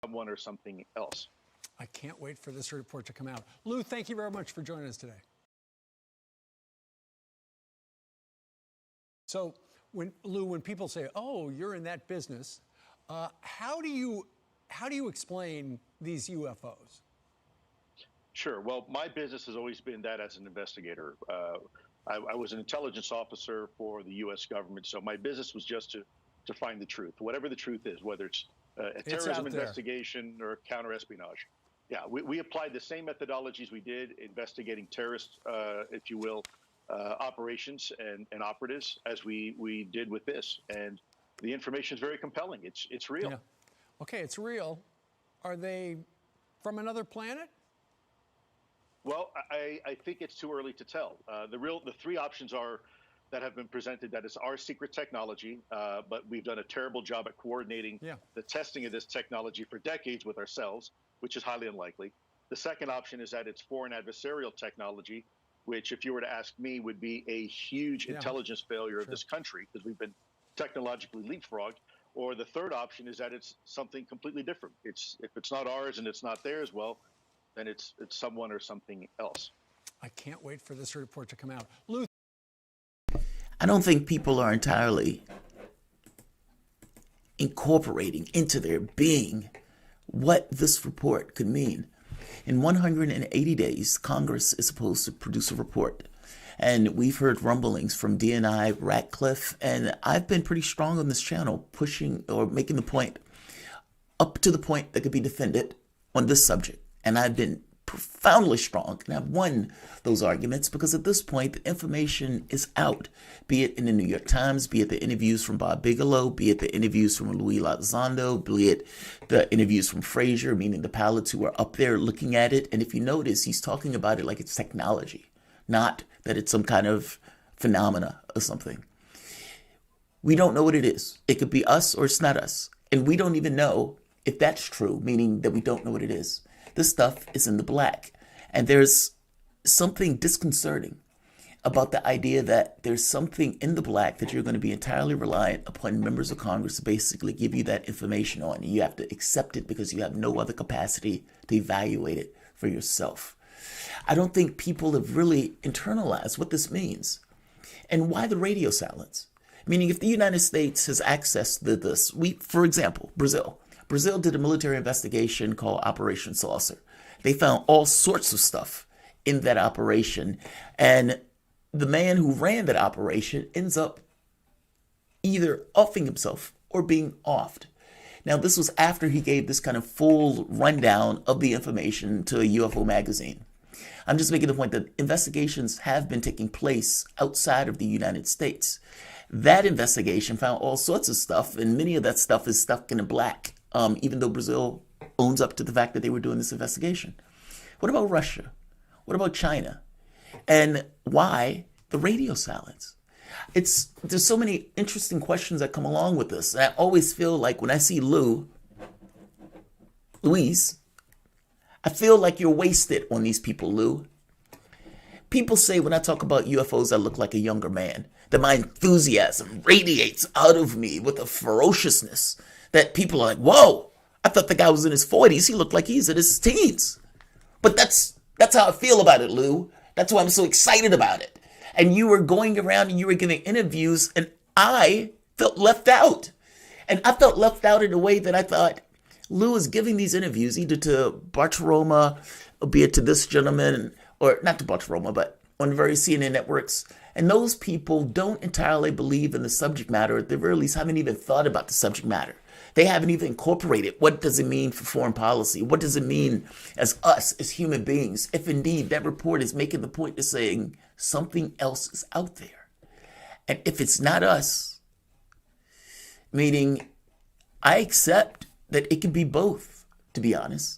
someone or something else. I can't wait for this report to come out. Lou, thank you very much for joining us today. So, when people say, "Oh, you're in that business," how do you explain these UFOs? Sure. Well, my business has always been that as an investigator. I was an intelligence officer for the U.S. government, so my business was just to find the truth, whatever the truth is, whether it's a terrorism investigation or counterespionage. Yeah, we applied the same methodologies we did investigating terrorist, if you will, operations and operatives as we did with this. And the information is very compelling. It's real. Yeah. Okay, it's real. Are they from another planet? Well, I think it's too early to tell. The three options are that have been presented, that is our secret technology, but we've done a terrible job at coordinating the testing of this technology for decades with ourselves, which is highly unlikely. The second option is that it's foreign adversarial technology, which, if you were to ask me, would be a huge intelligence failure of this country because we've been technologically leapfrogged. Or the third option is that it's something completely different. If it's not ours and it's not theirs, well, then it's someone or something else. I can't wait for this report to come out. Lou. I don't think people are entirely incorporating into their being what this report could mean. In 180 days, Congress is supposed to produce a report. And we've heard rumblings from DNI, Ratcliffe, and I've been pretty strong on this channel pushing or making the point up to the point that could be defended on this subject. And I've been profoundly strong, and I've won those arguments because at this point, the information is out, be it in the New York Times, be it the interviews from Bob Bigelow, be it the interviews from Louis Elizondo, be it the interviews from Frazier, meaning the pilots who are up there looking at it. And if you notice, he's talking about it like it's technology, not that it's some kind of phenomena or something. We don't know what it is. It could be us or it's not us. And we don't even know if that's true, meaning that we don't know what it is. This stuff is in the black. And there's something disconcerting about the idea that there's something in the black that you're going to be entirely reliant upon members of Congress to basically give you that information on. You have to accept it because you have no other capacity to evaluate it for yourself. I don't think people have really internalized what this means and why the radio silence. Meaning if the United States has access to this, for example, Brazil did a military investigation called Operation Saucer. They found all sorts of stuff in that operation. And the man who ran that operation ends up either offing himself or being offed. Now, this was after he gave this kind of full rundown of the information to a UFO magazine. I'm just making the point that investigations have been taking place outside of the United States. That investigation found all sorts of stuff, and many of that stuff is stuck in the black, even though Brazil owns up to the fact that they were doing this investigation. What about Russia? What about China? And why the radio silence? There's so many interesting questions that come along with this. And I always feel like when I see Louise, I feel like you're wasted on these people, Lou. People say when I talk about UFOs, I look like a younger man, that my enthusiasm radiates out of me with a ferociousness that people are like, whoa, I thought the guy was in his 40s. He looked like he's in his teens. But that's how I feel about it, Lou. That's why I'm so excited about it. And you were going around and you were giving interviews, and I felt left out. And I felt left out in a way that I thought, Lou is giving these interviews either to Bartiromo, or be it to this gentleman, or not to Bartiromo, but on various CNN networks. And those people don't entirely believe in the subject matter, or at the very least haven't even thought about the subject matter. They haven't even incorporated what does it mean for foreign policy? What does it mean as us, as human beings, if indeed that report is making the point of saying something else is out there? And if it's not us, meaning I accept that it can be both, to be honest.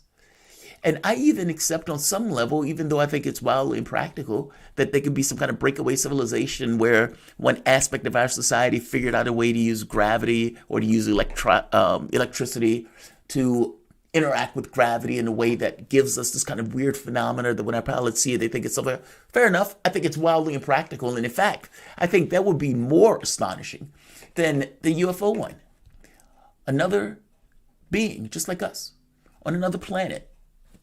And I even accept on some level, even though I think it's wildly impractical, that there could be some kind of breakaway civilization where one aspect of our society figured out a way to use gravity or to use electricity to interact with gravity in a way that gives us this kind of weird phenomena that when our pilots see it, they think it's something. Fair enough. I think it's wildly impractical. And in fact, I think that would be more astonishing than the UFO one. Another being, just like us, on another planet,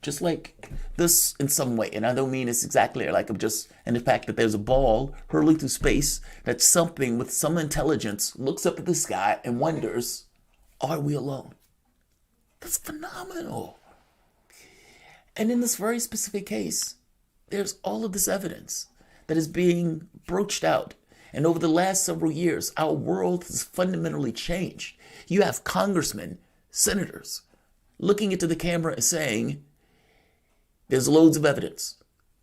just like this in some way. And I don't mean it's exactly like and the fact that there's a ball hurling through space, that something with some intelligence looks up at the sky and wonders, are we alone? That's phenomenal. And in this very specific case, there's all of this evidence that is being broached out. And over the last several years, our world has fundamentally changed. You have congressmen, senators, looking into the camera and saying, there's loads of evidence.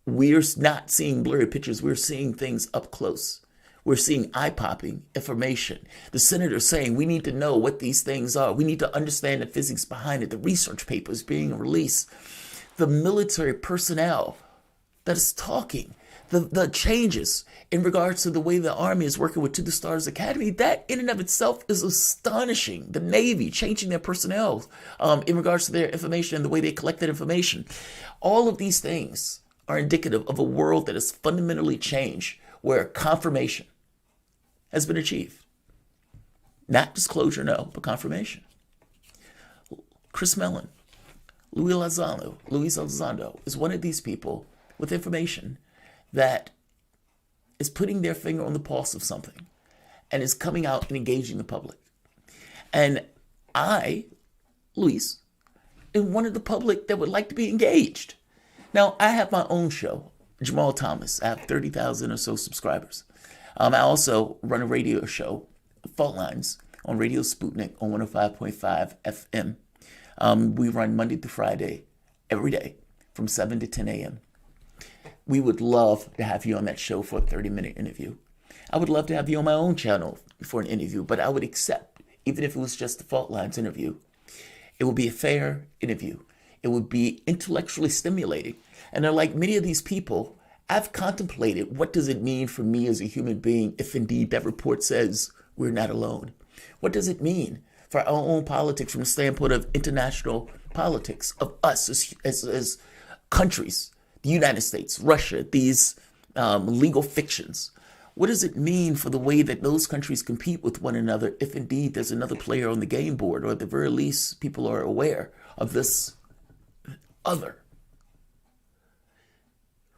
We're not seeing blurry pictures. We're seeing things up close. We're seeing eye-popping information. The senator saying we need to know what these things are. We need to understand the physics behind it. The research papers being released. The military personnel that is talking. The changes in regards to the way the Army is working with To the Stars Academy, that in and of itself is astonishing. The Navy changing their personnel in regards to their information and the way they collect that information. All of these things are indicative of a world that has fundamentally changed, where confirmation has been achieved. Not disclosure, no, but confirmation. Chris Mellon, Luis Elizondo is one of these people with information that is putting their finger on the pulse of something and is coming out and engaging the public. And I, Luis, am one of the public that would like to be engaged. Now, I have my own show, Jamarl Thomas. I have 30,000 or so subscribers. I also run a radio show, Fault Lines, on Radio Sputnik on 105.5 FM. We run Monday through Friday, every day, from 7 to 10 a.m. We would love to have you on that show for a 30-minute interview. I would love to have you on my own channel for an interview, but I would accept, even if it was just a Fault Lines interview. It would be a fair interview. It would be intellectually stimulating. And like many of these people, I've contemplated, what does it mean for me as a human being if indeed that report says we're not alone? What does it mean for our own politics from the standpoint of international politics, of us as countries? The United States, Russia, these legal fictions. What does it mean for the way that those countries compete with one another if indeed there's another player on the game board, or at the very least people are aware of this other?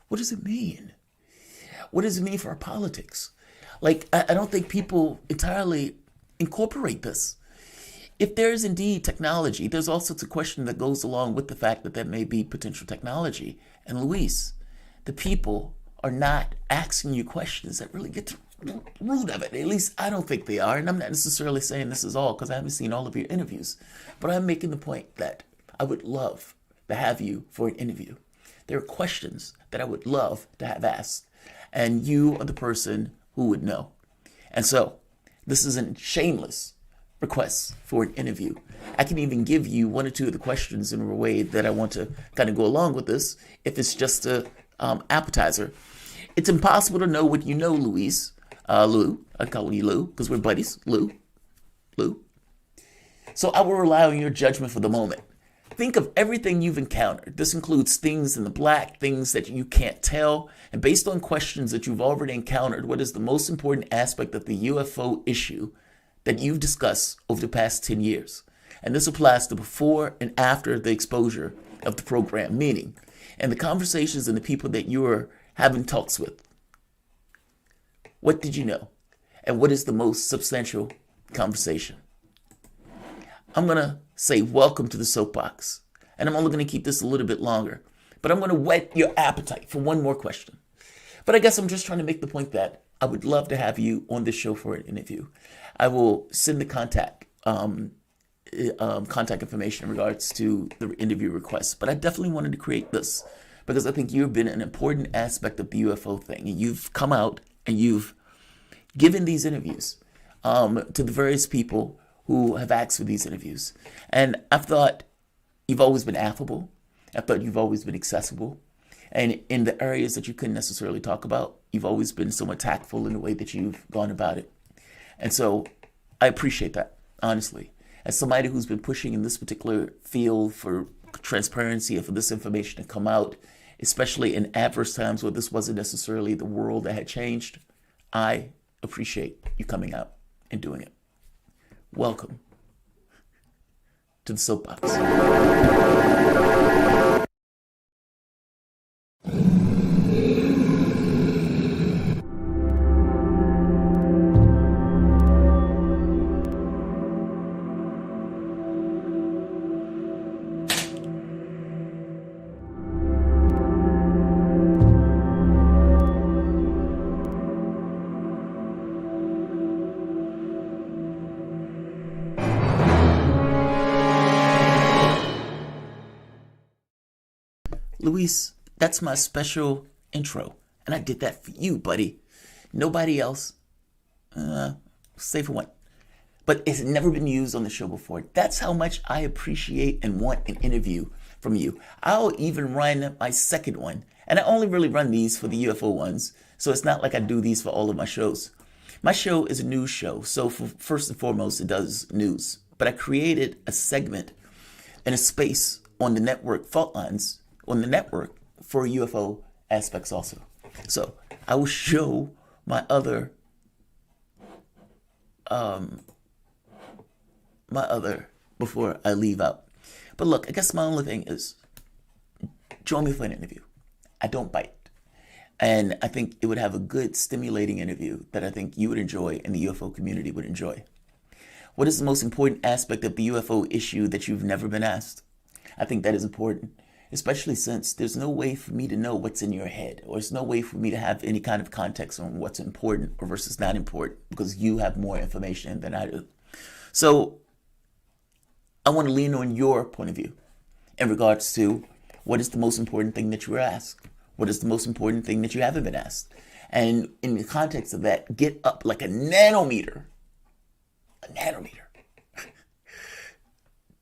What does it mean? What does it mean for our politics? Like, I don't think people entirely incorporate this. If there is indeed technology, there's all sorts of questions that goes along with the fact that there may be potential technology. And Luis, the people are not asking you questions that really get to the root of it. At least I don't think they are. And I'm not necessarily saying this is all, because I haven't seen all of your interviews. But I'm making the point that I would love to have you for an interview. There are questions that I would love to have asked. And you are the person who would know. And so, this is a shameless request for an interview. I can even give you one or two of the questions in a way that I want to kind of go along with this, if it's just a appetizer. It's impossible to know what you know, Luis. Lou, I call you Lou because we're buddies. Lou. So I will rely on your judgment for the moment. Think of everything you've encountered. This includes things in the black, things that you can't tell. And based on questions that you've already encountered, what is the most important aspect of the UFO issue that you've discussed over the past 10 years? And this applies to before and after the exposure of the program, meaning, and the conversations and the people that you're having talks with. What did you know? And what is the most substantial conversation? I'm going to say welcome to the soapbox. And I'm only going to keep this a little bit longer. But I'm going to whet your appetite for one more question. But I guess I'm just trying to make the point that I would love to have you on this show for an interview. I will send the contact information in regards to the interview request. But I definitely wanted to create this because I think you've been an important aspect of the UFO thing. And you've come out and you've given these interviews to the various people who have asked for these interviews. And I've thought you've always been affable. I thought you've always been accessible. And in the areas that you couldn't necessarily talk about, you've always been somewhat tactful in the way that you've gone about it. And so I appreciate that, honestly. As somebody who's been pushing in this particular field for transparency and for this information to come out, especially in adverse times where this wasn't necessarily the world that had changed, I appreciate you coming out and doing it. Welcome to the soapbox. Luis, that's my special intro, and I did that for you, buddy. Nobody else, save for one. But it's never been used on the show before. That's how much I appreciate and want an interview from you. I'll even run my second one, and I only really run these for the UFO ones, so it's not like I do these for all of my shows. My show is a news show, so first and foremost, it does news. But I created a segment and a space on the network Fault Lines on the network for UFO aspects also. So I will show my other before I leave out. But look, I guess my only thing is join me for an interview. I don't bite. And I think it would have a good stimulating interview that I think you would enjoy and the UFO community would enjoy. What is the most important aspect of the UFO issue that you've never been asked? I think that is important, especially since there's no way for me to know what's in your head, or there's no way for me to have any kind of context on what's important or versus not important, because you have more information than I do. So I want to lean on your point of view in regards to what is the most important thing that you were asked? What is the most important thing that you haven't been asked? And in the context of that, get up like a nanometer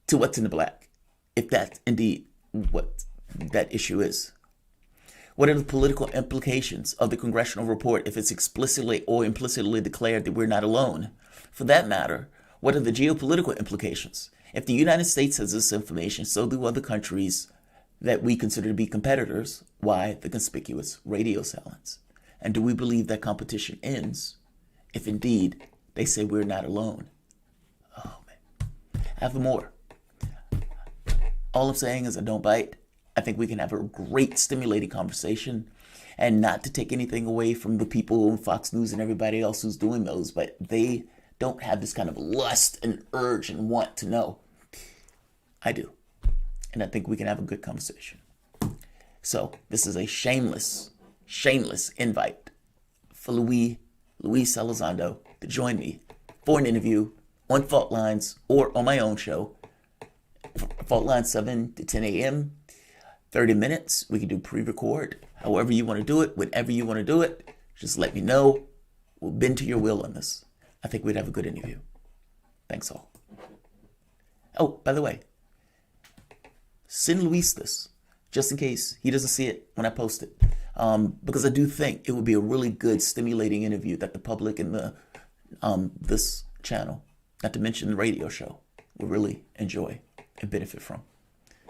to what's in the black, if that's indeed what that issue is. What are the political implications of the congressional report if it's explicitly or implicitly declared that we're not alone? For that matter, what are the geopolitical implications? If the United States has this information, so do other countries that we consider to be competitors. Why the conspicuous radio silence? And do we believe that competition ends if indeed they say we're not alone? Oh man, I have more. All I'm saying is I don't bite. I think we can have a great stimulating conversation, and not to take anything away from the people on Fox News and everybody else who's doing those, but they don't have this kind of lust and urge and want to know. I do. And I think we can have a good conversation. So this is a shameless invite for Luis Elizondo to join me for an interview on Fault Lines or on my own show. Fault Lines 7 to 10 a.m. 30 minutes. We can do pre-record. However you want to do it, whenever you want to do it, just let me know. We'll bend to your will on this. I think we'd have a good interview. Thanks all. Oh, by the way, send Luis this, just in case he doesn't see it when I post it. Because I do think it would be a really good, stimulating interview that the public and the this channel, not to mention the radio show, will really enjoy and benefit from.